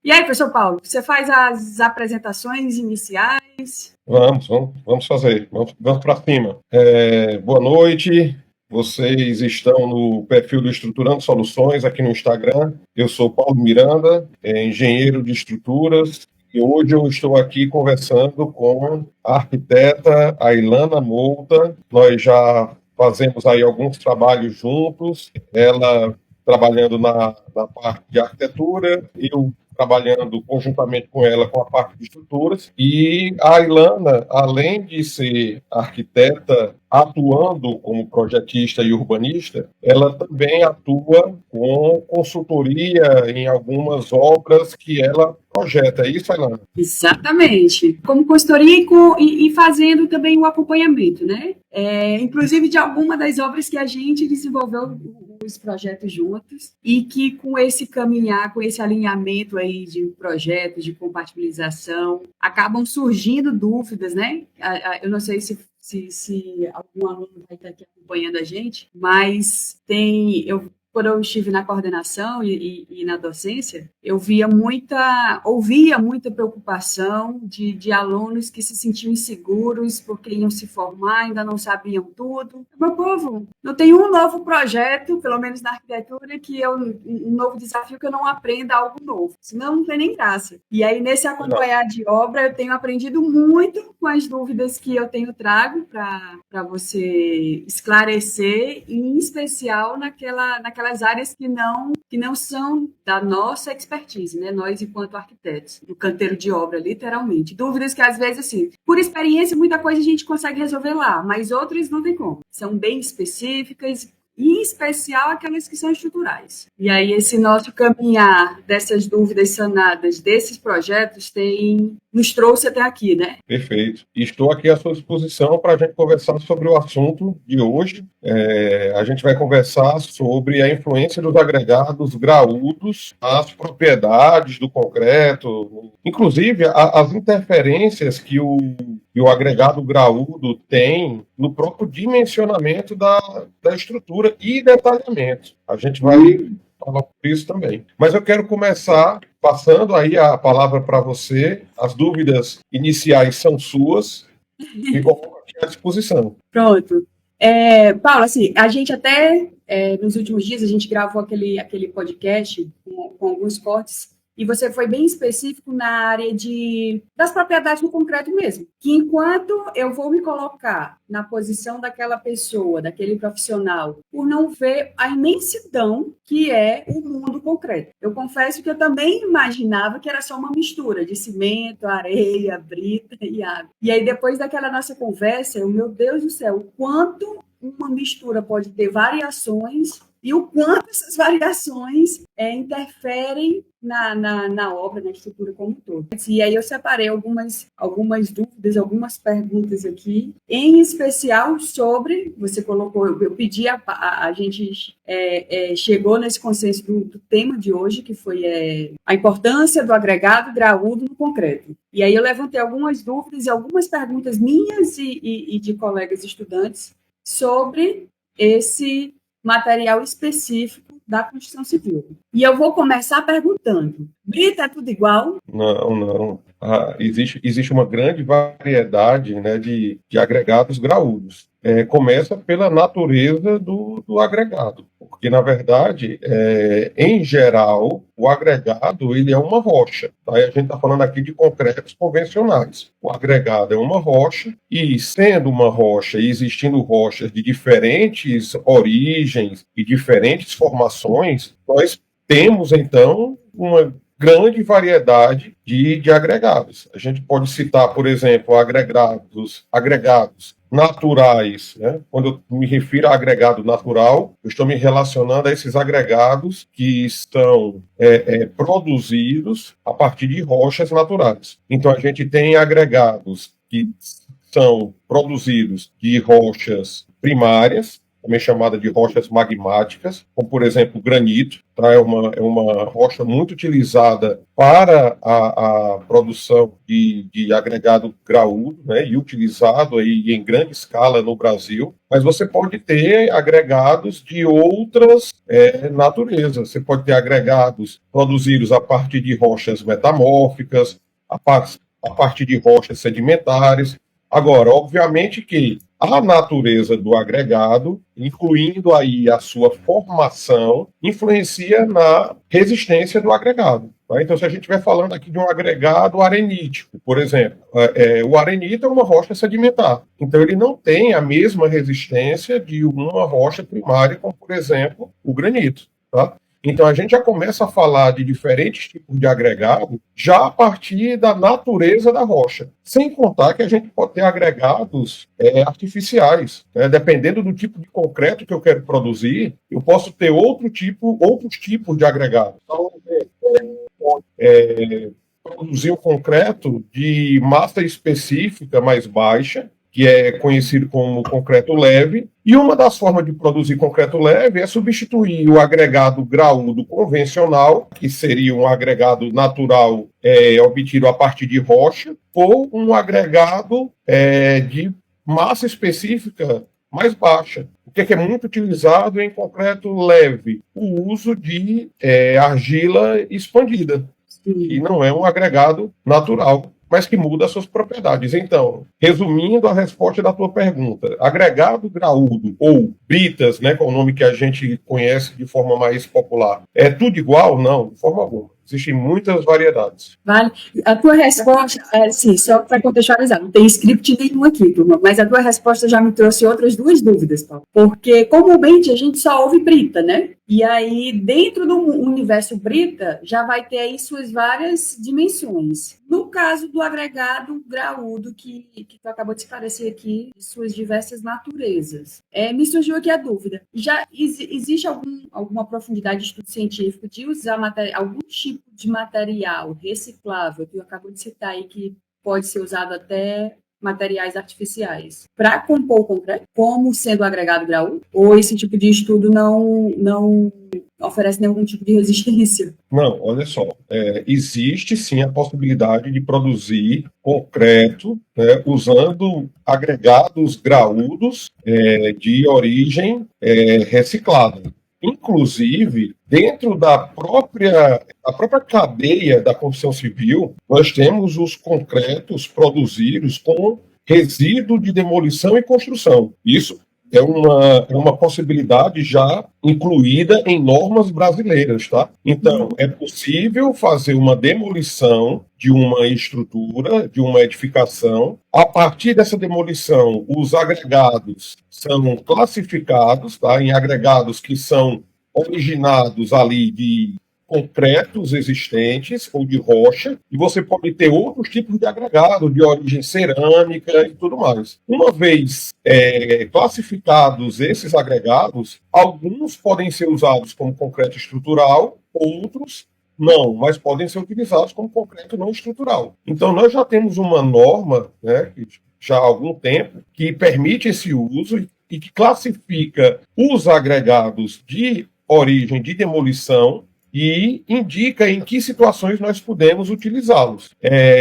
E aí, professor Paulo, você faz as apresentações iniciais? Vamos fazer. Vamos para cima. Boa noite. Vocês estão no perfil do Estruturando Soluções aqui no Instagram. Eu sou Paulo Miranda, engenheiro de estruturas, e hoje eu estou aqui conversando com a arquiteta Ailana Mouta. Nós já fazemos aí alguns trabalhos juntos, ela trabalhando na parte de arquitetura, eu trabalhando conjuntamente com ela com a parte de estruturas. E a Ailana, além de ser arquiteta atuando como projetista e urbanista, ela também atua com consultoria em algumas obras que ela projeta. É isso, Ailana? Exatamente. Como consultoria e fazendo também o acompanhamento, né? Inclusive de alguma das obras que a gente desenvolveu os projetos juntos e que com esse caminhar, com esse alinhamento aí de projetos, de compatibilização, acabam surgindo dúvidas, né? Eu não sei se algum aluno vai estar aqui acompanhando a gente, mas quando eu estive na coordenação e na docência, eu ouvia muita preocupação de alunos que se sentiam inseguros porque iam se formar, ainda não sabiam tudo. Meu povo, não tem um novo projeto, pelo menos na arquitetura, um novo desafio que eu não aprenda algo novo, senão não tem nem graça. E aí, nesse acompanhar de obra, eu tenho aprendido muito com as dúvidas que eu trago para você esclarecer, e em especial naquelas áreas que não são da nossa expertise, né? Nós, enquanto arquitetos, do canteiro de obra, literalmente. Dúvidas que, às vezes, assim, por experiência, muita coisa a gente consegue resolver lá, mas outras não tem como. São bem específicas, e em especial aquelas que são estruturais. E aí esse nosso caminhar dessas dúvidas sanadas, desses projetos, nos trouxe até aqui, né? Perfeito. Estou aqui à sua disposição para a gente conversar sobre o assunto de hoje. A gente vai conversar sobre a influência dos agregados graúdos nas propriedades do concreto, inclusive as interferências que o agregado graúdo tem no próprio dimensionamento da estrutura e detalhamento. A gente vai falar por isso também. Mas eu quero começar passando aí a palavra para você. As dúvidas iniciais são suas e coloco aqui à disposição. Pronto. Paulo, assim, a gente até, nos últimos dias, a gente gravou aquele podcast com alguns cortes, e você foi bem específico na área das propriedades do concreto mesmo. Que enquanto eu vou me colocar na posição daquela pessoa, daquele profissional, por não ver a imensidão que é o mundo concreto. Eu confesso que eu também imaginava que era só uma mistura de cimento, areia, brita e água. E aí, depois daquela nossa conversa, meu Deus do céu, o quanto uma mistura pode ter variações e o quanto essas variações interferem na obra, na estrutura como um todo. E aí eu separei algumas dúvidas, algumas perguntas aqui, em especial sobre, você colocou, eu pedi, a gente chegou nesse consenso do tema de hoje, que foi a importância do agregado graúdo no concreto. E aí eu levantei algumas dúvidas e algumas perguntas minhas e de colegas estudantes sobre esse material específico da construção civil. E eu vou começar perguntando: brita é tudo igual? Não. Existe uma grande variedade, né, de agregados graúdos. Começa pela natureza do agregado, porque, na verdade, em geral, o agregado ele é uma rocha. Tá? E a gente está falando aqui de concretos convencionais. O agregado é uma rocha, e sendo uma rocha e existindo rochas de diferentes origens e diferentes formações, nós temos, então, uma grande variedade de agregados. A gente pode citar, por exemplo, agregados naturais, né? Quando eu me refiro a agregado natural, eu estou me relacionando a esses agregados que estão produzidos a partir de rochas naturais. Então, a gente tem agregados que são produzidos de rochas primárias, também chamada de rochas magmáticas, como, por exemplo, o granito, tá? É uma rocha muito utilizada para a produção de agregado graúdo, né? E utilizado aí em grande escala no Brasil. Mas você pode ter agregados de outras naturezas. Você pode ter agregados produzidos a partir de rochas metamórficas, a partir de rochas sedimentares. Agora, obviamente que a natureza do agregado, incluindo aí a sua formação, influencia na resistência do agregado. Tá? Então, se a gente estiver falando aqui de um agregado arenítico, por exemplo, o arenito é uma rocha sedimentar. Então, ele não tem a mesma resistência de uma rocha primária, como, por exemplo, o granito. Tá? Então, a gente já começa a falar de diferentes tipos de agregado já a partir da natureza da rocha. Sem contar que a gente pode ter agregados artificiais. Né? Dependendo do tipo de concreto que eu quero produzir, eu posso ter outros tipos de agregado. Então, produzir um concreto de massa específica mais baixa, que é conhecido como concreto leve, e uma das formas de produzir concreto leve é substituir o agregado graúdo convencional, que seria um agregado natural obtido a partir de rocha, por um agregado de massa específica mais baixa. O que é muito utilizado em concreto leve? O uso de argila expandida, que não é um agregado natural, mas que muda as suas propriedades. Então, resumindo a resposta da tua pergunta, agregado graúdo ou britas, né, com o nome que a gente conhece de forma mais popular, é tudo igual? Não, de forma alguma. Existem muitas variedades. Vale. A tua resposta, sim, só para contextualizar, não tem script nenhum aqui, turma, mas a tua resposta já me trouxe outras duas dúvidas, Paulo. Porque, comumente, a gente só ouve brita, né? E aí, dentro do universo brita, já vai ter aí suas várias dimensões. No caso do agregado graúdo, que tu acabou de esclarecer aqui, suas diversas naturezas, me surgiu aqui a dúvida. Já existe alguma profundidade de estudo científico de usar algum tipo de material reciclável, que tu acabou de citar aí, que pode ser usado até materiais artificiais, para compor o concreto, como sendo agregado graúdo? Ou esse tipo de estudo não oferece nenhum tipo de resistência? Não, olha só, existe sim a possibilidade de produzir concreto, né, usando agregados graúdos de origem reciclada. Inclusive, dentro da própria cadeia da construção civil, nós temos os concretos produzidos com resíduo de demolição e construção. Isso é uma possibilidade já incluída em normas brasileiras, tá? Então, é possível fazer uma demolição de uma estrutura, de uma edificação. A partir dessa demolição, os agregados são classificados, tá? Em agregados que são originados ali de concretos existentes ou de rocha, e você pode ter outros tipos de agregado, de origem cerâmica e tudo mais. Uma vez classificados esses agregados, alguns podem ser usados como concreto estrutural, outros não, mas podem ser utilizados como concreto não estrutural. Então, nós já temos uma norma, né, já há algum tempo, que permite esse uso e que classifica os agregados de origem de demolição e indica em que situações nós podemos utilizá-los.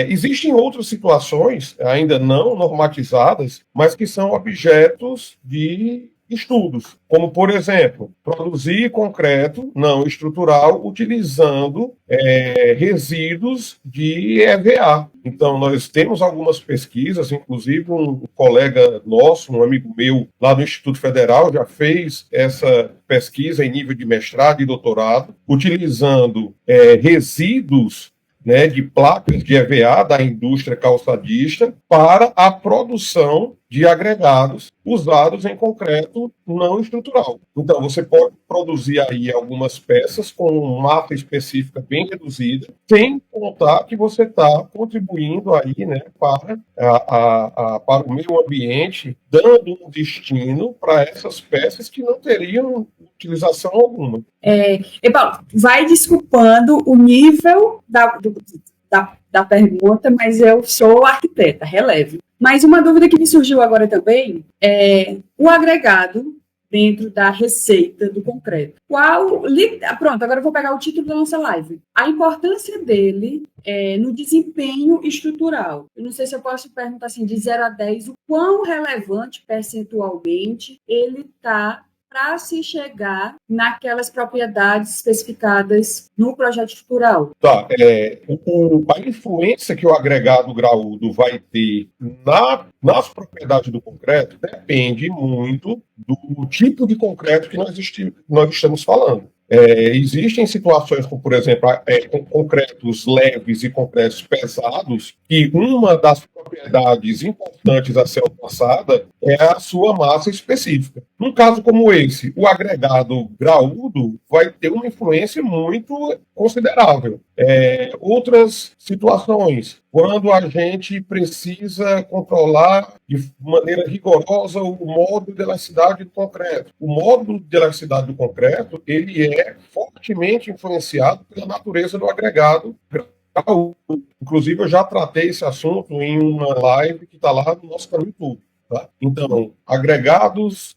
Existem outras situações, ainda não normatizadas, mas que são objetos de estudos, como, por exemplo, produzir concreto não estrutural utilizando resíduos de EVA. Então, nós temos algumas pesquisas, inclusive um colega nosso, um amigo meu, lá do Instituto Federal, já fez essa pesquisa em nível de mestrado e doutorado, utilizando resíduos, né, de placas de EVA da indústria calçadista para a produção de agregados usados em concreto não estrutural. Então, você pode produzir aí algumas peças com massa específica bem reduzida, sem contar que você está contribuindo aí, né, para o meio ambiente, dando um destino para essas peças que não teriam utilização alguma. Paulo, vai desculpando o nível da pergunta, mas eu sou arquiteta, releve. Mas uma dúvida que me surgiu agora também é o agregado dentro da receita do concreto. Pronto, agora eu vou pegar o título da nossa live. A importância dele no desempenho estrutural. Eu não sei se eu posso perguntar assim, de 0 a 10, o quão relevante percentualmente ele está para se chegar naquelas propriedades especificadas no projeto estrutural. Tá, a influência que o agregado graúdo vai ter nas propriedades do concreto depende muito do tipo de concreto que nós estamos falando. Existem situações como, por exemplo, com concretos leves e concretos pesados, que uma das propriedades importantes a ser alcançada é a sua massa específica. Num caso como esse, o agregado graúdo vai ter uma influência muito considerável. Outras situações, quando a gente precisa controlar de maneira rigorosa o modo de elasticidade do concreto. O modo de elasticidade do concreto, ele é fortemente influenciado pela natureza do agregado graúdo. Inclusive, eu já tratei esse assunto em uma live que está lá no nosso canal do YouTube. Tá? Então, agregados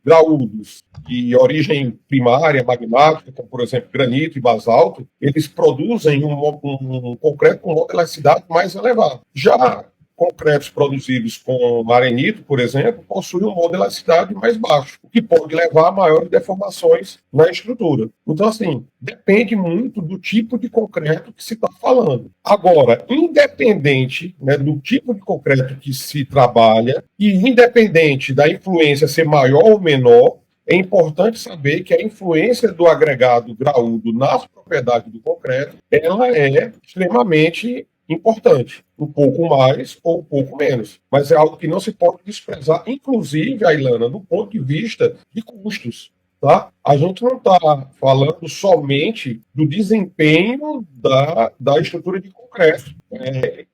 graúdos de origem primária, magmática, como, por exemplo, granito e basalto, eles produzem um concreto com uma elasticidade mais elevada. Já concretos produzidos com arenito, por exemplo, possuem um modo de elasticidade mais baixo, o que pode levar a maiores deformações na estrutura. Então, assim, depende muito do tipo de concreto que se está falando. Agora, independente, né, do tipo de concreto que se trabalha e independente da influência ser maior ou menor, é importante saber que a influência do agregado graúdo nas propriedades do concreto, ela é extremamente importante, um pouco mais ou um pouco menos, mas é algo que não se pode desprezar, inclusive, Ailana, do ponto de vista de custos. Tá? A gente não está falando somente do desempenho da estrutura de concreto,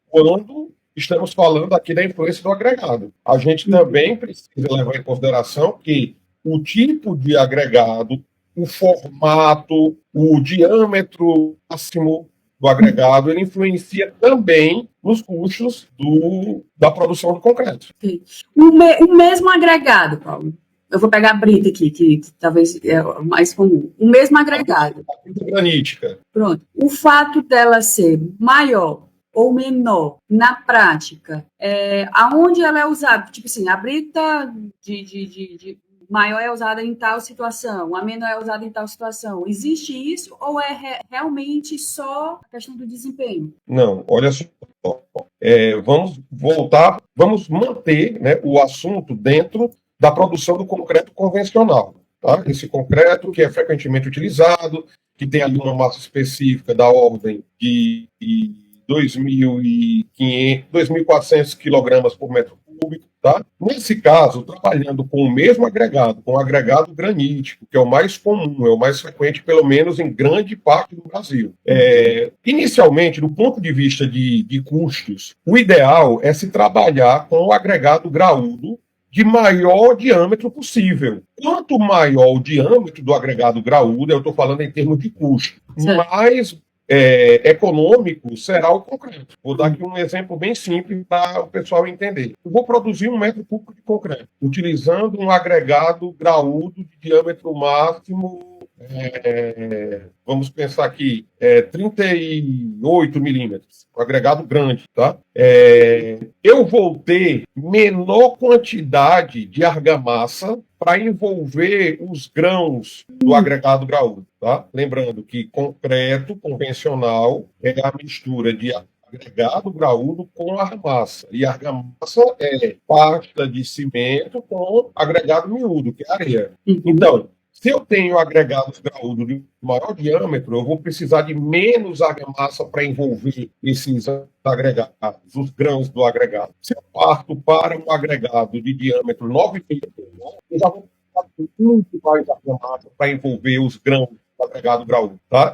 quando estamos falando aqui da influência do agregado. A gente também precisa levar em consideração que o tipo de agregado, o formato, o diâmetro máximo do agregado, ele influencia também nos custos da produção do concreto. O mesmo agregado, Paulo. Eu vou pegar a brita aqui, que talvez é o mais comum. O mesmo agregado. A brita granítica. Pronto. O fato dela ser maior ou menor na prática, aonde ela é usada? Tipo assim, a brita de maior é usada em tal situação, a menor é usada em tal situação. Existe isso ou é realmente só a questão do desempenho? Não, olha só. Vamos manter, né, o assunto dentro da produção do concreto convencional. Tá? Esse concreto que é frequentemente utilizado, que tem ali uma massa específica da ordem de 2.400 quilogramas por metro cúbico. Tá? Nesse caso, trabalhando com o mesmo agregado, com o agregado granítico, que é o mais comum, é o mais frequente, pelo menos em grande parte do Brasil. Inicialmente, do ponto de vista de custos, o ideal é se trabalhar com o agregado graúdo de maior diâmetro possível. Quanto maior o diâmetro do agregado graúdo, eu estou falando em termos de custo, mais econômico será o concreto. Vou dar aqui um exemplo bem simples para o pessoal entender. Eu vou produzir 1 metro cúbico de concreto, utilizando um agregado graúdo de diâmetro máximo, vamos pensar aqui, 38 milímetros, um agregado grande, tá? Eu vou ter menor quantidade de argamassa para envolver os grãos do agregado graúdo, tá? Lembrando que concreto convencional é a mistura de agregado graúdo com argamassa. E argamassa é pasta de cimento com agregado miúdo, que é areia. Então, se eu tenho agregados graúdos de maior diâmetro, eu vou precisar de menos argamassa para envolver esses agregados, os grãos do agregado. Se eu parto para um agregado de diâmetro 9 milímetros, eu já vou precisar de muito mais argamassa para envolver os grãos do agregado graúdo. Tá?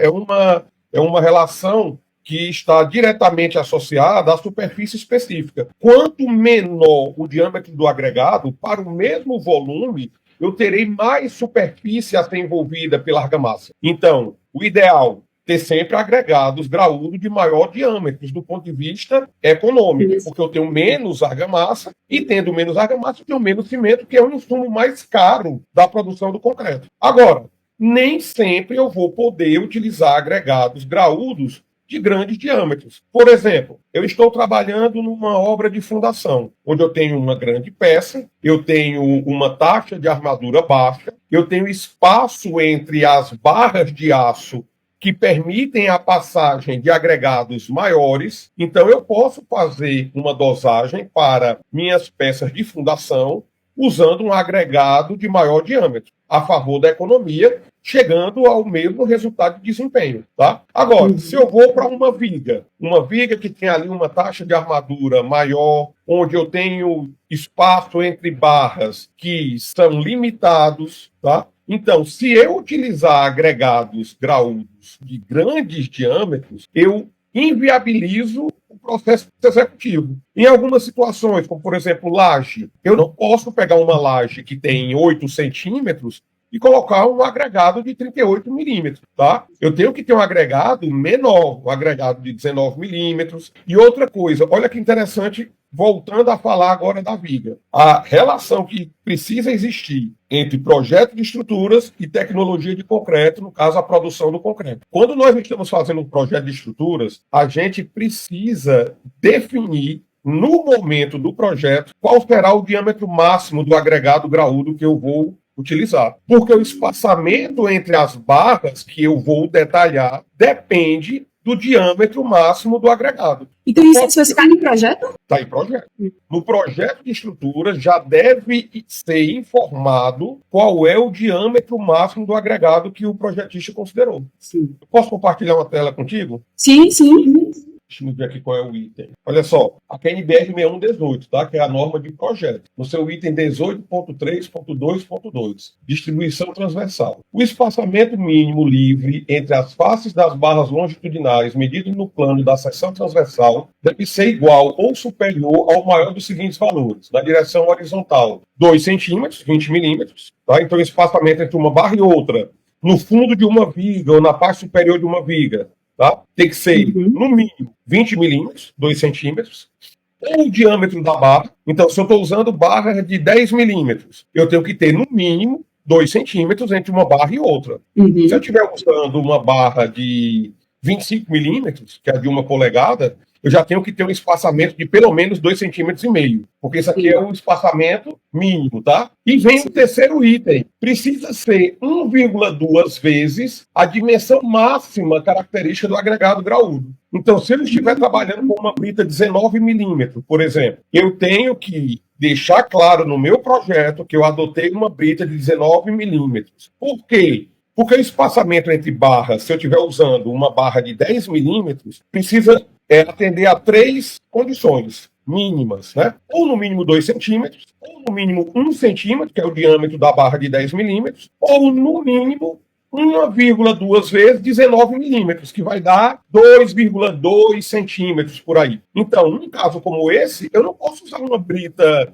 É uma relação que está diretamente associada à superfície específica. Quanto menor o diâmetro do agregado, para o mesmo volume, eu terei mais superfície a ser envolvida pela argamassa. Então, o ideal ter sempre agregados graúdos de maior diâmetro, do ponto de vista econômico, porque eu tenho menos argamassa, e tendo menos argamassa, eu tenho menos cimento, que é o insumo mais caro da produção do concreto. Agora, nem sempre eu vou poder utilizar agregados graúdos de grandes diâmetros. Por exemplo, eu estou trabalhando numa obra de fundação, onde eu tenho uma grande peça, eu tenho uma taxa de armadura baixa, eu tenho espaço entre as barras de aço que permitem a passagem de agregados maiores. Então, eu posso fazer uma dosagem para minhas peças de fundação usando um agregado de maior diâmetro, a favor da economia, chegando ao mesmo resultado de desempenho, tá? Agora, se eu vou para uma viga que tem ali uma taxa de armadura maior, onde eu tenho espaço entre barras que são limitados, tá? Então, se eu utilizar agregados graúdos de grandes diâmetros, eu inviabilizo o processo executivo. Em algumas situações, como por exemplo laje, eu não posso pegar uma laje que tem 8 centímetros e colocar um agregado de 38 milímetros, tá? Eu tenho que ter um agregado menor, um agregado de 19 milímetros. E outra coisa, olha que interessante, voltando a falar agora da viga. A relação que precisa existir entre projeto de estruturas e tecnologia de concreto, no caso, a produção do concreto. Quando nós estamos fazendo um projeto de estruturas, a gente precisa definir no momento do projeto qual será o diâmetro máximo do agregado graúdo que eu vou utilizar. Porque o espaçamento entre as barras que eu vou detalhar depende do diâmetro máximo do agregado. Então, isso está em projeto? Está em projeto. No projeto de estrutura já deve ser informado qual é o diâmetro máximo do agregado que o projetista considerou. Sim. Posso compartilhar uma tela contigo? Sim, sim. Deixa eu ver aqui qual é o item. Olha só, a PNBR 6118, tá? Que é a norma de projeto. No seu item 18.3.2.2, distribuição transversal. O espaçamento mínimo livre entre as faces das barras longitudinais medido no plano da seção transversal deve ser igual ou superior ao maior dos seguintes valores. Na direção horizontal, 2 centímetros, 20 milímetros. Tá? Então, o espaçamento entre uma barra e outra, no fundo de uma viga ou na parte superior de uma viga, tá? Tem que ser, no mínimo, 20 milímetros, 2 centímetros, ou o diâmetro da barra. Então, se eu estou usando barra de 10 milímetros, eu tenho que ter, no mínimo, 2 centímetros entre uma barra e outra. Se eu estiver usando uma barra de 25 milímetros, que é de 1 polegada, eu já tenho que ter um espaçamento de pelo menos 2,5 centímetros, porque isso aqui é um espaçamento mínimo, tá? E vem o terceiro item. Precisa ser 1,2 vezes a dimensão máxima característica do agregado graúdo. Então, se ele estiver trabalhando com uma brita 19 milímetros, por exemplo, eu tenho que deixar claro no meu projeto que eu adotei uma brita de 19 milímetros. Por quê? Porque o espaçamento entre barras, se eu estiver usando uma barra de 10 milímetros, precisa atender a 3 condições mínimas, né? Ou no mínimo 2 centímetros, ou no mínimo 1 centímetro, que é o diâmetro da barra de 10 milímetros, ou no mínimo 1,2 vezes 19 milímetros, que vai dar 2,2 centímetros por aí. Então, num caso como esse, eu não posso usar uma brita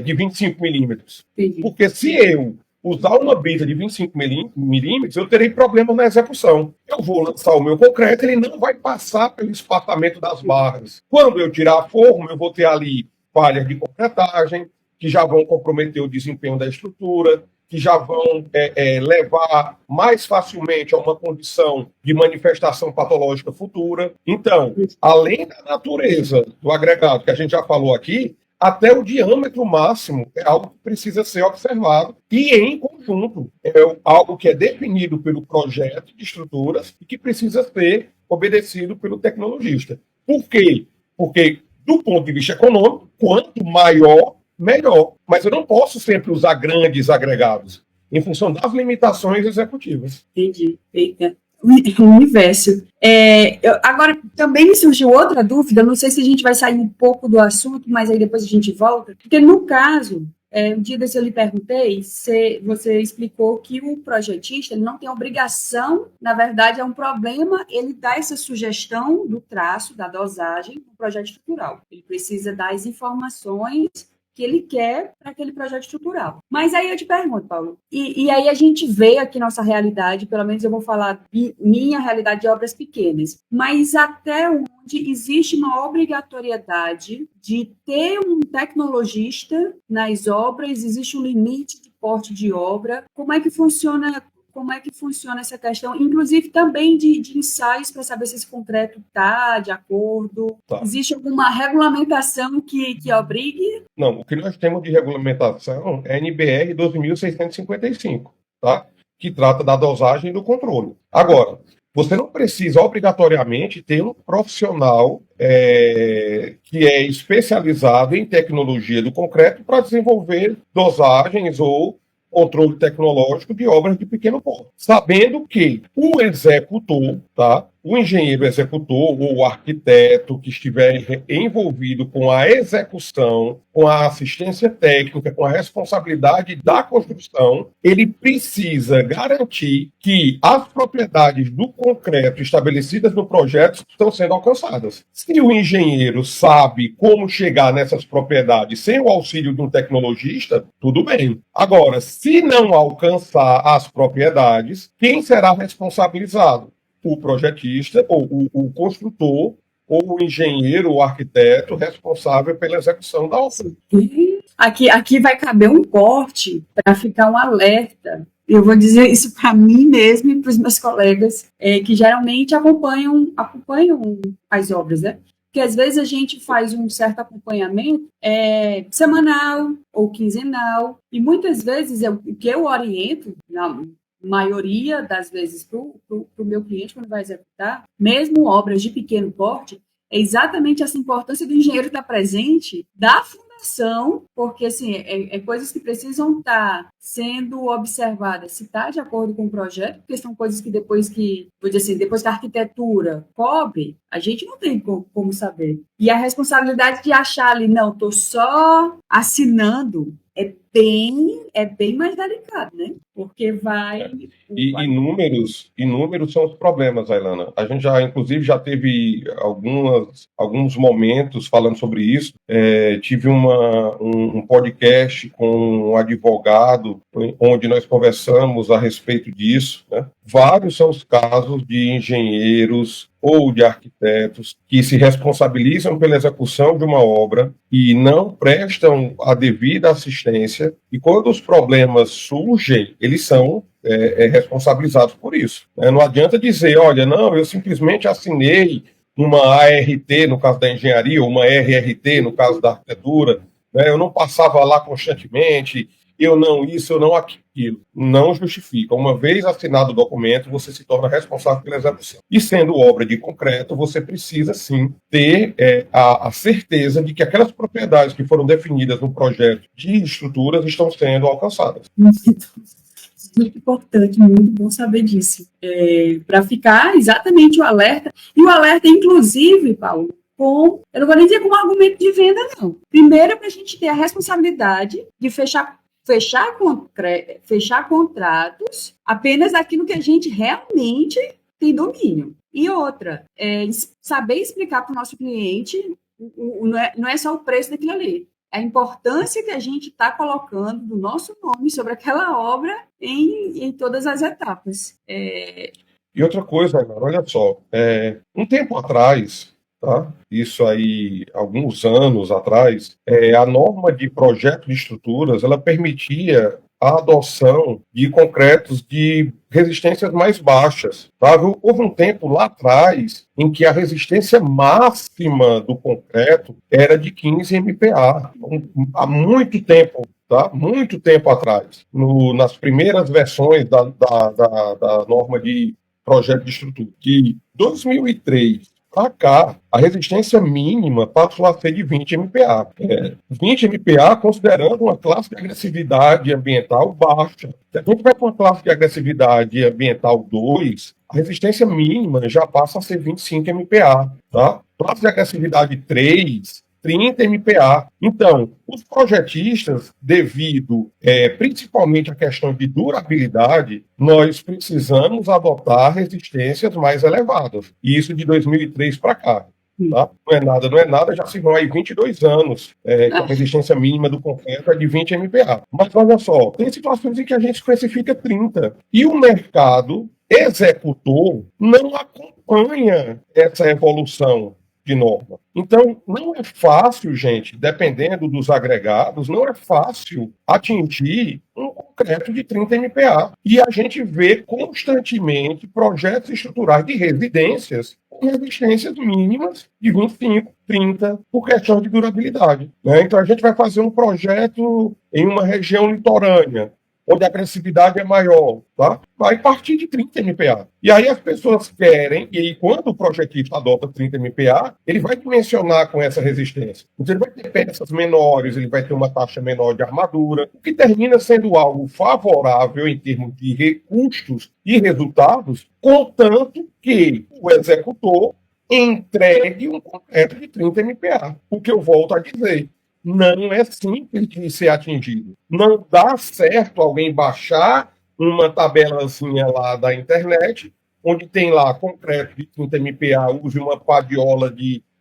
de 25 milímetros, porque se eu usar uma brita de 25 milímetros, eu terei problemas na execução. Eu vou lançar o meu concreto, ele não vai passar pelo espaçamento das barras. Quando eu tirar a forma, eu vou ter ali falhas de concretagem, que já vão comprometer o desempenho da estrutura, que já vão levar mais facilmente a uma condição de manifestação patológica futura. Então, além da natureza do agregado, que a gente já falou aqui, até o diâmetro máximo é algo que precisa ser observado e, em conjunto, é algo que é definido pelo projeto de estruturas e que precisa ser obedecido pelo tecnologista. Por quê? Porque, do ponto de vista econômico, quanto maior, melhor. Mas eu não posso sempre usar grandes agregados, em função das limitações executivas. Entendi. O universo. Agora, também me surgiu outra dúvida, não sei se a gente vai sair um pouco do assunto, mas aí depois a gente volta, porque no caso, um dia desse eu lhe perguntei, você explicou que o projetista ele não tem obrigação, na verdade é um problema, ele dá essa sugestão do traço, da dosagem, do projeto estrutural. Ele precisa dar as informações que ele quer para aquele projeto estrutural. Mas aí eu te pergunto, Paulo, e aí a gente vê aqui nossa realidade, pelo menos eu vou falar minha realidade de obras pequenas, mas até onde existe uma obrigatoriedade de ter um tecnologista nas obras, existe um limite de porte de obra, como é que funciona essa questão, inclusive também de ensaios para saber se esse concreto está de acordo? Tá. Existe alguma regulamentação que obrigue? Não, o que nós temos de regulamentação é a NBR 12.655, tá? Que trata da dosagem e do controle. Agora, você não precisa obrigatoriamente ter um profissional que é especializado em tecnologia do concreto para desenvolver dosagens ou controle tecnológico de obras de pequeno porte. Sabendo que o executor, tá? O engenheiro executor ou o arquiteto que estiver envolvido com a execução, com a assistência técnica, com a responsabilidade da construção, ele precisa garantir que as propriedades do concreto estabelecidas no projeto estão sendo alcançadas. Se o engenheiro sabe como chegar nessas propriedades sem o auxílio de um tecnologista, tudo bem. Agora, se não alcançar as propriedades, quem será responsabilizado? O projetista, ou o construtor, ou o engenheiro, ou arquiteto responsável pela execução da obra. Aqui vai caber um corte para ficar um alerta. Eu vou dizer isso para mim mesmo e para os meus colegas que geralmente acompanham as obras, né? Porque às vezes a gente faz um certo acompanhamento semanal ou quinzenal, e muitas vezes o que eu oriento, na maioria das vezes para o meu cliente quando vai executar, mesmo obras de pequeno porte, é exatamente essa importância do engenheiro estar presente da fundação, porque assim, coisas que precisam estar sendo observadas, se está de acordo com o projeto, porque são coisas que depois que a arquitetura cobre, a gente não tem como saber. E a responsabilidade de achar ali, não, estou só assinando, é bem mais delicado, né? Porque vai... E inúmeros são os problemas, Ailana. A gente já teve alguns momentos falando sobre isso. Tive um podcast com um advogado, onde nós conversamos a respeito disso, né? Vários são os casos de engenheiros ou de arquitetos que se responsabilizam pela execução de uma obra e não prestam a devida assistência, e quando os problemas surgem, eles são responsabilizados por isso. Não adianta dizer, olha, não, eu simplesmente assinei uma ART no caso da engenharia, ou uma RRT no caso da arquitetura, né? Eu não passava lá constantemente, eu não isso, eu não aquilo. Não justifica. Uma vez assinado o documento, você se torna responsável pela execução. E sendo obra de concreto, você precisa, sim, ter a certeza de que aquelas propriedades que foram definidas no projeto de estruturas estão sendo alcançadas. Muito importante, muito bom saber disso. Para ficar exatamente o alerta. E o alerta, inclusive, Paulo, eu não vou nem dizer como argumento de venda, não. Primeiro, para a gente ter a responsabilidade de fechar contratos apenas aquilo que a gente realmente tem domínio. E outra, saber explicar para o nosso cliente, não é só o preço daquilo ali, a importância que a gente está colocando do nosso nome sobre aquela obra em todas as etapas. E outra coisa, olha só, um tempo atrás, tá? Isso aí, alguns anos atrás, a norma de projeto de estruturas, ela permitia a adoção de concretos de resistências mais baixas. Tá? Houve um tempo lá atrás em que a resistência máxima do concreto era de 15 MPa. Há muito tempo, tá? Muito tempo atrás, nas primeiras versões da norma de projeto de estrutura. De 2003 para cá, a resistência mínima passou a ser de 20 MPa. 20 MPa considerando uma classe de agressividade ambiental baixa. Se a gente vai para uma classe de agressividade ambiental 2, a resistência mínima já passa a ser 25 MPa. Tá? Classe de agressividade 3, 30 MPa. Então, os projetistas, devido principalmente à questão de durabilidade, nós precisamos adotar resistências mais elevadas. Isso de 2003 para cá. Tá? Não é nada, já se vão aí 22 anos, que a resistência mínima do concreto é de 20 MPa. Mas olha só, tem situações em que a gente especifica 30. E o mercado executor não acompanha essa evolução de norma. Então, não é fácil, gente, dependendo dos agregados, não é fácil atingir um concreto de 30 MPa. E a gente vê constantemente projetos estruturais de residências com resistências mínimas de 25, 30, por questão de durabilidade. Né? Então, a gente vai fazer um projeto em uma região litorânea, onde a agressividade é maior, tá? Vai partir de 30 MPa. E aí as pessoas querem, e aí quando o projetista adota 30 MPa, ele vai dimensionar com essa resistência. Então ele vai ter peças menores, ele vai ter uma taxa menor de armadura, o que termina sendo algo favorável em termos de custos e resultados, contanto que o executor entregue um concreto de 30 MPa. O que eu volto a dizer, não é simples de ser atingido. Não dá certo alguém baixar uma tabelazinha lá da internet, onde tem lá concreto de 30 MPa, use uma padiola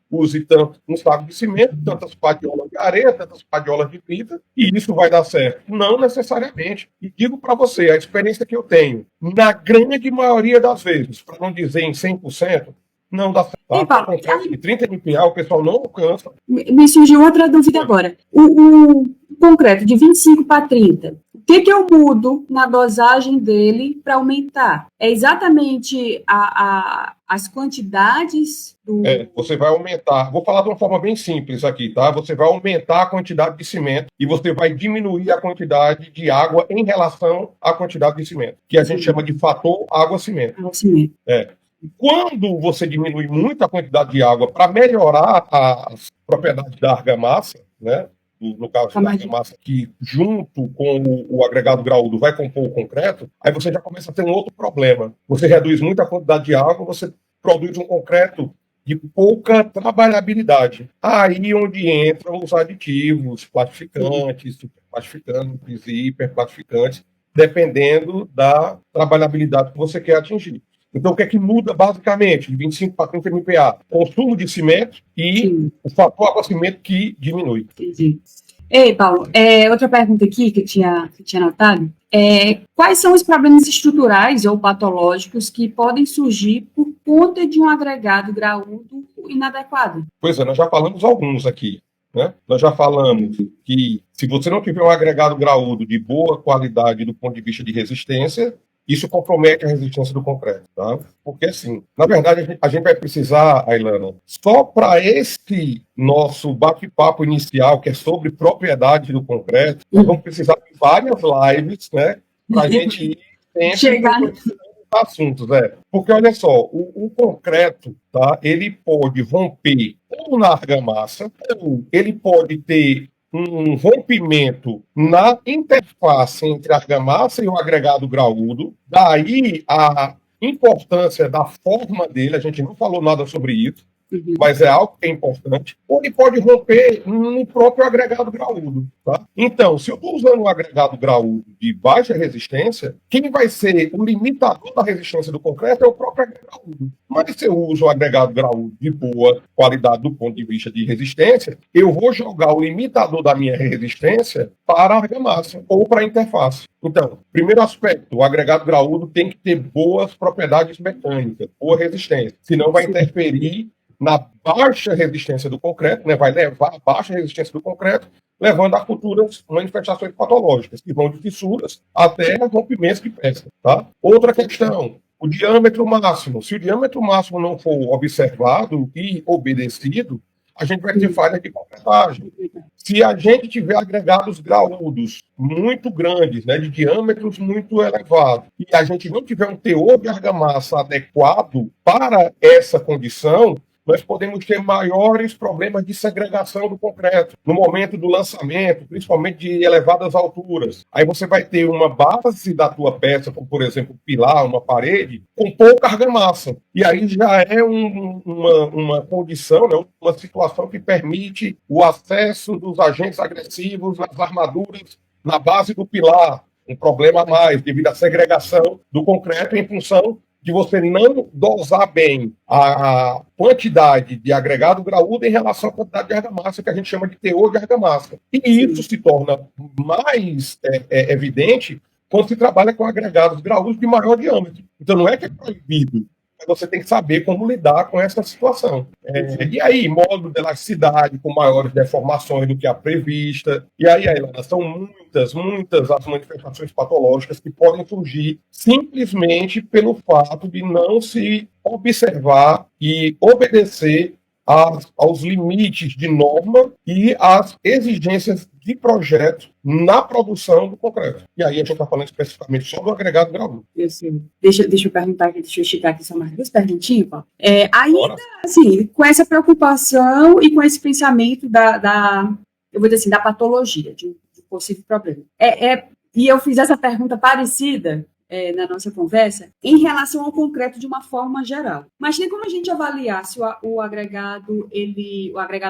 use tanto um saco de cimento, tantas padiolas de areia, tantas padiolas de fita, e isso vai dar certo. Não necessariamente. E digo para você, a experiência que eu tenho, na grande maioria das vezes, para não dizer em 100%, não dá certo. Tá? Concreto de 30 MPa, o pessoal não alcança. Me surgiu outra dúvida agora. O concreto de 25 para 30, o que eu mudo na dosagem dele para aumentar? É exatamente as quantidades do... Você vai aumentar, vou falar de uma forma bem simples aqui, tá? Você vai aumentar a quantidade de cimento e você vai diminuir a quantidade de água em relação à quantidade de cimento, que a gente chama de fator água-cimento. Água-cimento. Quando você diminui muito a quantidade de água para melhorar as propriedades da argamassa, né? No caso da argamassa, que junto com o agregado graúdo vai compor o concreto, aí você já começa a ter um outro problema. Você reduz muito a quantidade de água, você produz um concreto de pouca trabalhabilidade. Aí onde entram os aditivos, plastificantes, superplastificantes e hiperplastificantes, dependendo da trabalhabilidade que você quer atingir. Então, o que é que muda basicamente de 25 para 30 MPa? Consumo de cimento e o fator água-cimento que diminui. Entendi. Ei, Paulo, outra pergunta aqui que eu tinha anotado. Quais são os problemas estruturais ou patológicos que podem surgir por conta de um agregado graúdo inadequado? Pois é, nós já falamos alguns aqui. Né? Nós já falamos que se você não tiver um agregado graúdo de boa qualidade do ponto de vista de resistência, isso compromete a resistência do concreto, tá? Porque, assim, na verdade, a gente vai precisar, Ailana, só para esse nosso bate-papo inicial, que é sobre propriedade do concreto, nós vamos precisar de várias lives, né? Para a gente ir chegar assuntos, Porque, olha só, o concreto, tá? Ele pode romper ou na argamassa, ou ele pode ter um rompimento na interface entre a argamassa e o agregado graúdo. Daí a importância da forma dele, a gente não falou nada sobre isso, mas é algo que é importante. Ou ele pode romper no próprio agregado graúdo. Tá? Então, se eu estou usando um agregado graúdo de baixa resistência, quem vai ser o limitador da resistência do concreto é o próprio agregado graúdo. Mas se eu uso o agregado graúdo de boa qualidade do ponto de vista de resistência, eu vou jogar o limitador da minha resistência para a argamassa ou para a interface. Então, primeiro aspecto, o agregado graúdo tem que ter boas propriedades mecânicas, boa resistência, senão vai interferir na baixa resistência do concreto, né, vai levar a baixa resistência do concreto, levando a futuras manifestações patológicas, que vão de fissuras até rompimentos de peça. Tá? Outra questão, o diâmetro máximo. Se o diâmetro máximo não for observado e obedecido, a gente vai ter falha de concretagem. Se a gente tiver agregados graúdos muito grandes, né, de diâmetros muito elevados, e a gente não tiver um teor de argamassa adequado para essa condição, nós podemos ter maiores problemas de segregação do concreto no momento do lançamento, principalmente de elevadas alturas. Aí você vai ter uma base da tua peça, como por exemplo um pilar, uma parede, com pouca argamassa. E aí já é uma condição, né, uma situação que permite o acesso dos agentes agressivos nas armaduras, na base do pilar. Um problema a mais, devido à segregação do concreto em função de você não dosar bem a quantidade de agregado graúdo em relação à quantidade de argamassa, que a gente chama de teor de argamassa. E isso se torna mais evidente quando se trabalha com agregados graúdos de maior diâmetro. Então, não é que é proibido, mas você tem que saber como lidar com essa situação. E aí, módulo de elasticidade com maiores deformações do que a prevista. E aí, Ailana, são muitas as manifestações patológicas que podem surgir simplesmente pelo fato de não se observar e obedecer aos limites de norma e às exigências de projeto na produção do concreto. E aí a gente está falando especificamente só do agregado graúdo. Deixa eu perguntar aqui, deixa eu esticar aqui só mais duas perguntinhas, Paulo. Ainda, assim, com essa preocupação e com esse pensamento eu vou dizer assim, da patologia, de um possível problema. E eu fiz essa pergunta parecida na nossa conversa, em relação ao concreto de uma forma geral. Mas tem como a gente avaliar se o agregado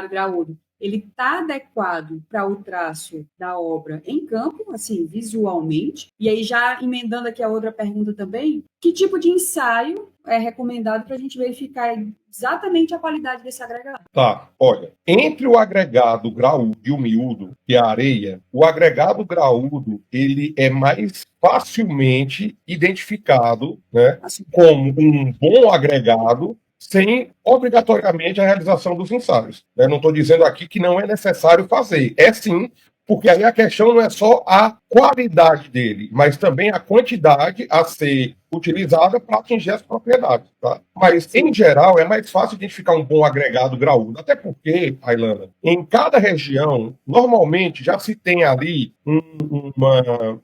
graúdo, ele está adequado para o traço da obra em campo, assim, visualmente? E aí, já emendando aqui a outra pergunta também, que tipo de ensaio é recomendado para a gente verificar exatamente a qualidade desse agregado? Tá, olha, entre o agregado graúdo e o miúdo, que é a areia, o agregado graúdo, ele é mais facilmente identificado, né, assim, como um bom agregado, sem obrigatoriamente a realização dos ensaios. Não estou dizendo aqui que não é necessário fazer. É sim, porque aí a questão não é só a qualidade dele, mas também a quantidade a ser utilizada para atingir as propriedades. Tá? Mas, em geral, é mais fácil identificar um bom agregado graúdo, até porque, Ailana, em cada região, normalmente já se tem ali uma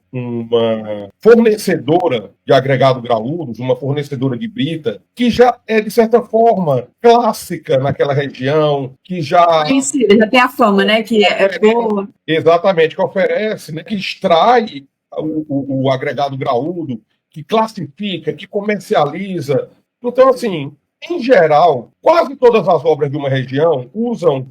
fornecedora de agregado graúdos, uma fornecedora de brita, que já é, de certa forma, clássica naquela região, que já... já tem a fama, né, que é boa. Exatamente, que oferece, né, que extrai o agregado graúdo, que classifica, que comercializa. Então, assim, em geral, quase todas as obras de uma região usam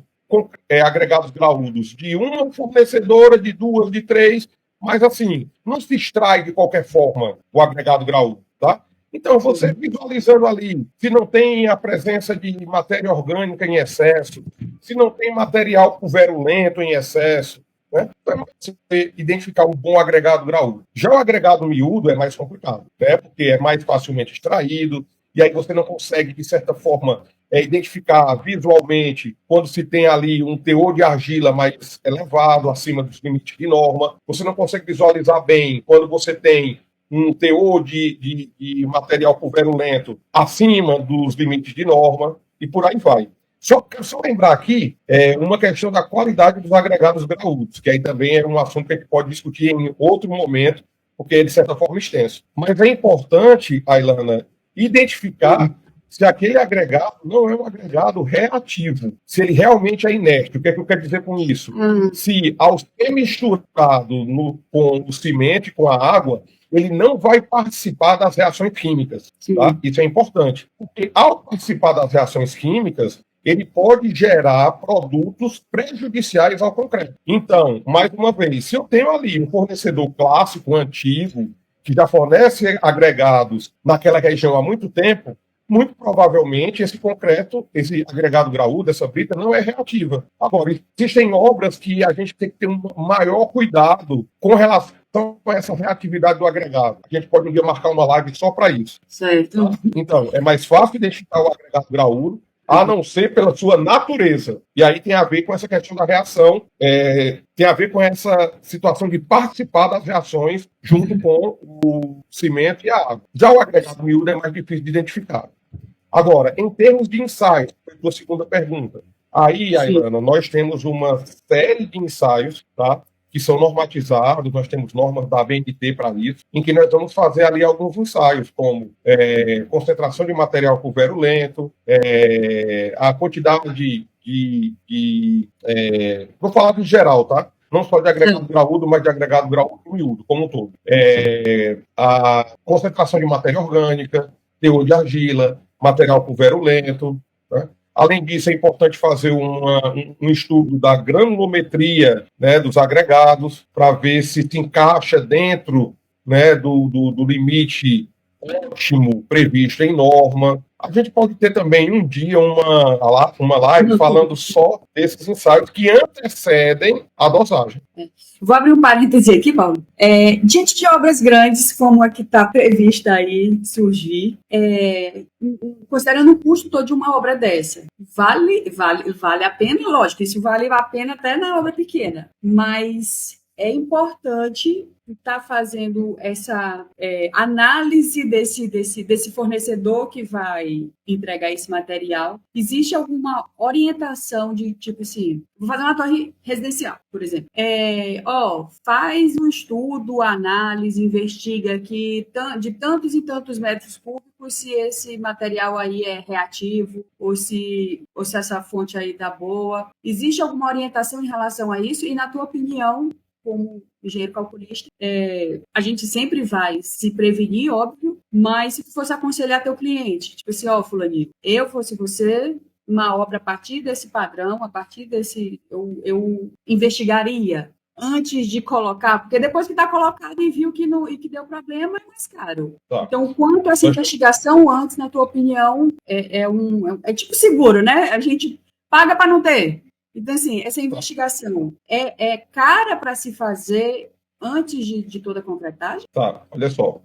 agregados graúdos de uma fornecedora, de duas, de três, mas, assim, não se extrai de qualquer forma o agregado graúdo, tá? Então, você visualizando ali, se não tem a presença de matéria orgânica em excesso, se não tem material pulverulento em excesso, né? Então, é mais você identificar um bom agregado graúdo. Já o agregado miúdo é mais complicado, né? Porque é mais facilmente extraído, e aí você não consegue, de certa forma, identificar visualmente quando se tem ali um teor de argila mais elevado, acima dos limites de norma. Você não consegue visualizar bem quando você tem um teor de material pulverulento acima dos limites de norma, e por aí vai. Só lembrar aqui uma questão da qualidade dos agregados graúdos, que aí também é um assunto que a gente pode discutir em outro momento, porque é, de certa forma, extenso. Mas é importante, Ailana, identificar se aquele agregado não é um agregado reativo, se ele realmente é inerte. O que é que eu quero dizer com isso? Se, ao ser misturado com o cimento e com a água, ele não vai participar das reações químicas. Tá? Isso é importante, porque ao participar das reações químicas, ele pode gerar produtos prejudiciais ao concreto. Então, mais uma vez, se eu tenho ali um fornecedor clássico, antigo, que já fornece agregados naquela região há muito tempo, muito provavelmente esse concreto, esse agregado graúdo, essa brita, não é reativa. Agora, existem obras que a gente tem que ter um maior cuidado com relação a essa reatividade do agregado. A gente pode um dia marcar uma live só para isso. Certo. Tá? Então, é mais fácil identificar o agregado graúdo, a não ser pela sua natureza. E aí tem a ver com essa questão da reação, tem a ver com essa situação de participar das reações junto com o cimento e a água. Já o agregado miúdo é mais difícil de identificar. Agora, em termos de ensaios, foi a sua segunda pergunta. Aí, Ailana, nós temos uma série de ensaios, tá? Que são normatizados, nós temos normas da ABNT para isso, em que nós vamos fazer ali alguns ensaios, como concentração de material pulverulento, a quantidade vou falar de geral, tá? Não só de agregado graúdo, mas de agregado graúdo miúdo, como um todo. A concentração de matéria orgânica, teor de argila, material pulverulento, né? Além disso, é importante fazer um estudo da granulometria, né, dos agregados, para ver se encaixa dentro, né, do limite ótimo previsto em norma. A gente pode ter também um dia uma live falando só desses ensaios que antecedem a dosagem. Vou abrir um parêntese aqui, Paulo. Diante de obras grandes, como a que está prevista aí surgir, considerando o custo todo de uma obra dessa, vale a pena? Lógico, isso vale a pena até na obra pequena, mas é importante estar fazendo essa análise desse fornecedor que vai entregar esse material. Existe alguma orientação de, tipo assim, vou fazer uma torre residencial, por exemplo. Faz um estudo, análise, investiga aqui de tantos e tantos metros cúbicos se esse material aí é reativo ou se essa fonte aí tá boa. Existe alguma orientação em relação a isso? E, na tua opinião, como engenheiro calculista, a gente sempre vai se prevenir, óbvio, mas se tu fosse aconselhar teu cliente, tipo assim, fulaninho, eu fosse você, uma obra a partir desse padrão, a partir desse, eu investigaria antes de colocar, porque depois que está colocado e viu que deu problema, é mais caro. Tá. Então, o quanto essa investigação antes, na tua opinião, é tipo seguro, né? A gente paga para não ter. Então, assim, essa investigação é cara para se fazer antes de toda a concretagem? Tá, olha só.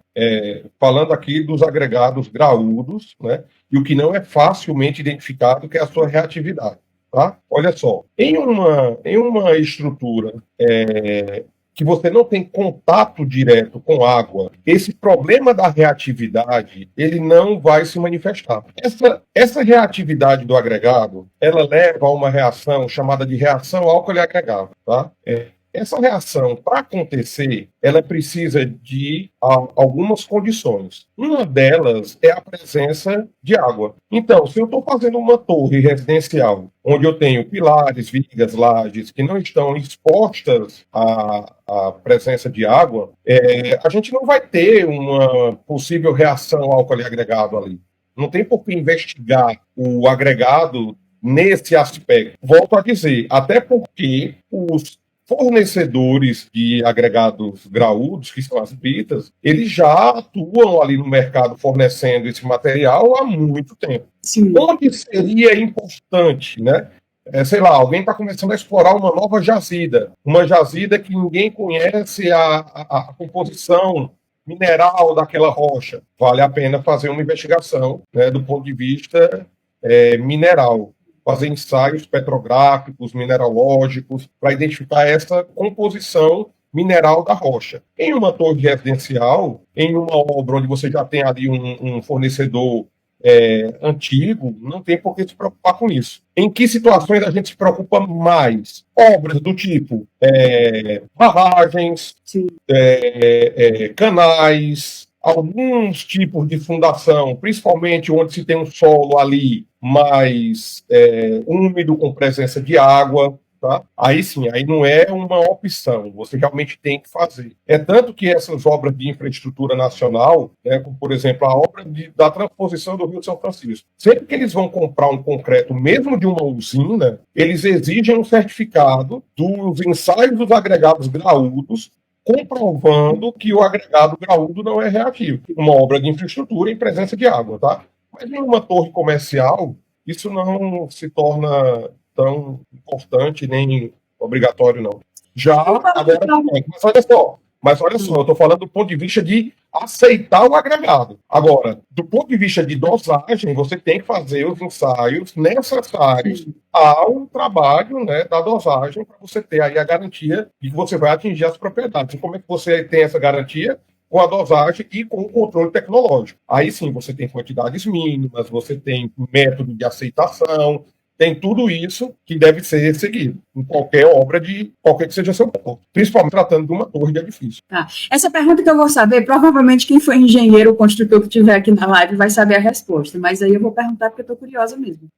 Falando aqui dos agregados graúdos, né? E o que não é facilmente identificado, que é a sua reatividade. Tá? Olha só. Em uma estrutura que você não tem contato direto com água, esse problema da reatividade, ele não vai se manifestar. Essa reatividade do agregado, ela leva a uma reação chamada de reação álcool-agregado, tá? Essa reação, para acontecer, ela precisa de algumas condições. Uma delas é a presença de água. Então, se eu estou fazendo uma torre residencial, onde eu tenho pilares, vigas, lajes, que não estão expostas à presença de água, a gente não vai ter uma possível reação álcool-agregado ali. Não tem por que investigar o agregado nesse aspecto. Volto a dizer, até porque os fornecedores de agregados graúdos, que são as bitas, eles já atuam ali no mercado fornecendo esse material há muito tempo. Sim. Onde seria importante, né? Sei lá, alguém está começando a explorar uma nova jazida, uma jazida que ninguém conhece a composição mineral daquela rocha. Vale a pena fazer uma investigação, né, do ponto de vista mineral. Fazer ensaios petrográficos, mineralógicos, para identificar essa composição mineral da rocha. Em uma torre residencial, em uma obra onde você já tem ali um fornecedor antigo, não tem por que se preocupar com isso. Em que situações a gente se preocupa mais? Obras do tipo barragens, canais, alguns tipos de fundação, principalmente onde se tem um solo ali mais úmido, com presença de água, tá? Aí sim, aí não é uma opção, você realmente tem que fazer. É tanto que essas obras de infraestrutura nacional, né, como por exemplo a obra da transposição do Rio São Francisco, sempre que eles vão comprar um concreto, mesmo de uma usina, eles exigem um certificado dos ensaios dos agregados graúdos, comprovando que o agregado graúdo não é reativo. Uma obra de infraestrutura em presença de água, tá? Mas em uma torre comercial, isso não se torna tão importante nem obrigatório, não. Já, agora, mas olha só, eu estou falando do ponto de vista de aceitar o agregado. Agora, do ponto de vista de dosagem, você tem que fazer os ensaios necessários ao trabalho, né, da dosagem, para você ter aí a garantia de que você vai atingir as propriedades. E como é que você tem essa garantia? Com a dosagem e com o controle tecnológico. Aí sim, você tem quantidades mínimas, você tem método de aceitação, tem tudo isso que deve ser seguido em qualquer obra de qualquer que seja seu ponto, principalmente tratando de uma torre de edifício. Tá. Essa pergunta que eu vou saber, provavelmente quem foi engenheiro ou construtor que estiver aqui na live vai saber a resposta, mas aí eu vou perguntar porque eu estou curiosa mesmo.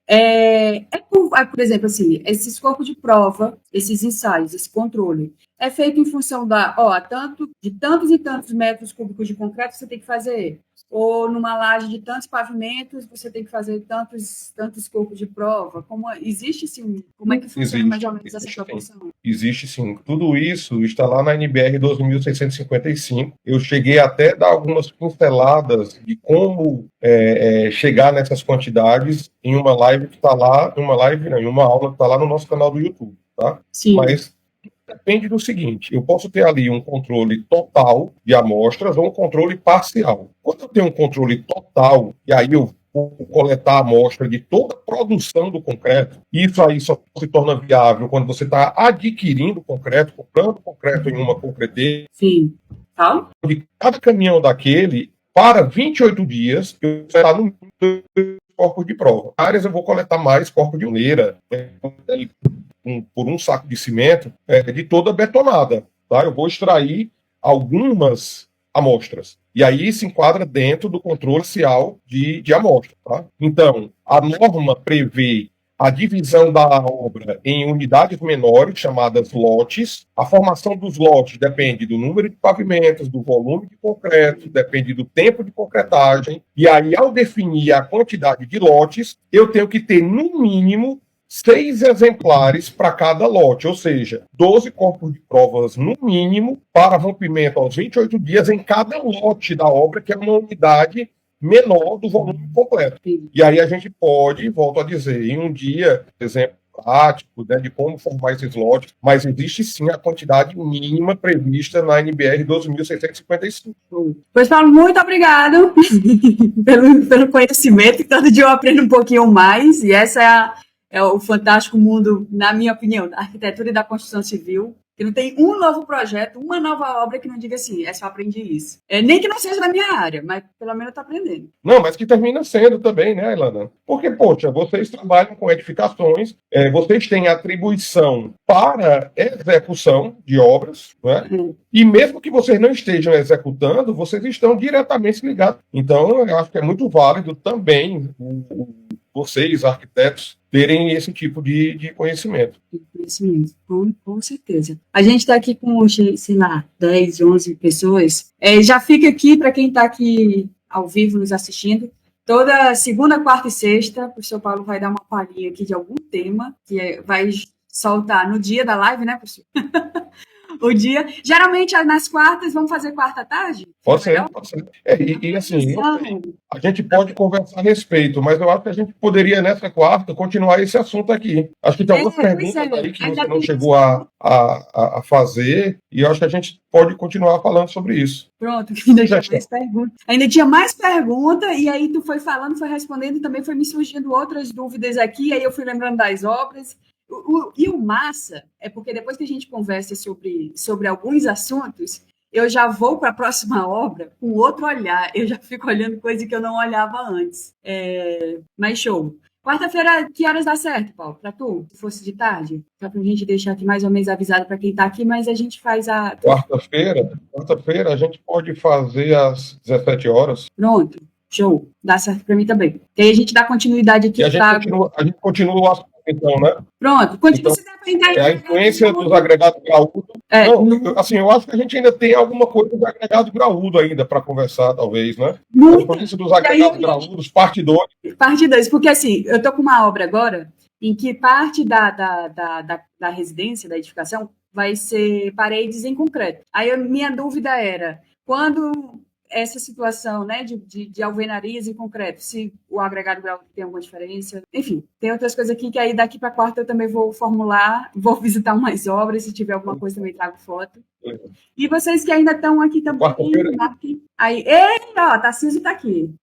Por exemplo, assim, esses corpos de prova, esses ensaios, esse controle, é feito em função de tantos e tantos metros cúbicos de concreto você tem que fazer ou numa laje de tantos pavimentos, você tem que fazer tantos corpos de prova? Existe sim? Como é que funciona mais ou menos essa proporção? Existe sim. Tudo isso está lá na NBR 2655. Eu cheguei até a dar algumas pinceladas de como chegar nessas quantidades em uma live que está lá, em uma aula que está lá no nosso canal do YouTube, tá? Sim. Mas depende do seguinte, eu posso ter ali um controle total de amostras ou um controle parcial. Quando eu tenho um controle total, e aí eu vou coletar a amostra de toda a produção do concreto, isso aí só se torna viável quando você está adquirindo concreto, comprando concreto em uma concreteira. Sim. Tá. De cada caminhão daquele, para 28 dias, eu vou estar no corpo de prova. Áreas eu vou coletar mais corpo de oleira, por um saco de cimento de toda betonada. Tá? Eu vou extrair algumas amostras. E aí se enquadra dentro do controle parcial de amostra. Tá? Então, a norma prevê a divisão da obra em unidades menores, chamadas lotes. A formação dos lotes depende do número de pavimentos, do volume de concreto, depende do tempo de concretagem. E aí, ao definir a quantidade de lotes, eu tenho que ter, no mínimo, 6 exemplares para cada lote, ou seja, 12 corpos de provas no mínimo para rompimento aos 28 dias em cada lote da obra, que é uma unidade menor do volume completo. E aí a gente pode, volto a dizer, em um dia, exemplo prático, né, de como formar esses lotes, mas existe sim a quantidade mínima prevista na NBR 12.655. Pois, Paulo, muito obrigado pelo conhecimento, que todo dia eu aprendo um pouquinho mais, e essa é o fantástico mundo, na minha opinião, da arquitetura e da construção civil, que não tem um novo projeto, uma nova obra que não diga assim, só aprendi isso. Nem que não seja da minha área, mas pelo menos eu estou aprendendo. Não, mas que termina sendo também, né, Ilana? Porque, poxa, vocês trabalham com edificações, vocês têm atribuição para execução de obras, né? E mesmo que vocês não estejam executando, vocês estão diretamente ligados. Então, eu acho que é muito válido também vocês, arquitetos, terem esse tipo de conhecimento. Conhecimento, com certeza. A gente está aqui com, sei lá, 10, 11 pessoas. Já fica aqui, para quem está aqui ao vivo nos assistindo, toda segunda, quarta e sexta, o professor Paulo vai dar uma palhinha aqui de algum tema, que vai soltar no dia da live, né, professor? O dia. Geralmente, nas quartas, vamos fazer quarta à tarde? Pode ser, pode ser. E assim, a gente pode conversar a respeito, mas eu acho que a gente poderia, nessa quarta, continuar esse assunto aqui. Acho que tem algumas perguntas aí que você não chegou a fazer, e eu acho que a gente pode continuar falando sobre isso. Pronto, ainda tinha mais perguntas. Ainda tinha mais pergunta, e aí tu foi falando, foi respondendo, e também foi me surgindo outras dúvidas aqui, aí eu fui lembrando das obras. E o massa é porque depois que a gente conversa sobre alguns assuntos, eu já vou para a próxima obra com outro olhar. Eu já fico olhando coisa que eu não olhava antes. Mas show. Quarta-feira, que horas dá certo, Paulo? Para tu? Se fosse de tarde? Só para a gente deixar aqui mais ou menos avisado para quem está aqui, mas a gente faz a... Quarta-feira a gente pode fazer às 17 horas. Pronto. Show. Dá certo para mim também. E aí a gente dá continuidade aqui. E a gente continua o assunto, então, né? Pronto. Então, se der para entender... a influência dos agregados graúdos. Assim, eu acho que a gente ainda tem alguma coisa de agregado graúdo ainda para conversar, talvez, né? A influência dos agregados graúdos, parte 2. Parte 2, porque assim, eu estou com uma obra agora em que parte da residência, da edificação, vai ser paredes em concreto. Aí minha dúvida era, quando essa situação, né, de alvenarias em concreto, se o agregado grau tem alguma diferença. Enfim, tem outras coisas aqui que aí daqui para quarta eu também vou formular, vou visitar umas obras, se tiver alguma coisa também trago foto. E vocês que ainda estão aqui também, marquem. Aí, Tarcísio está aqui.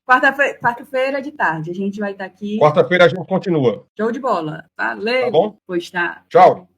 Quarta-feira de tarde, a gente vai estar aqui. Quarta-feira a gente continua. Show de bola. Valeu. Tá bom? Pois tá. Tchau.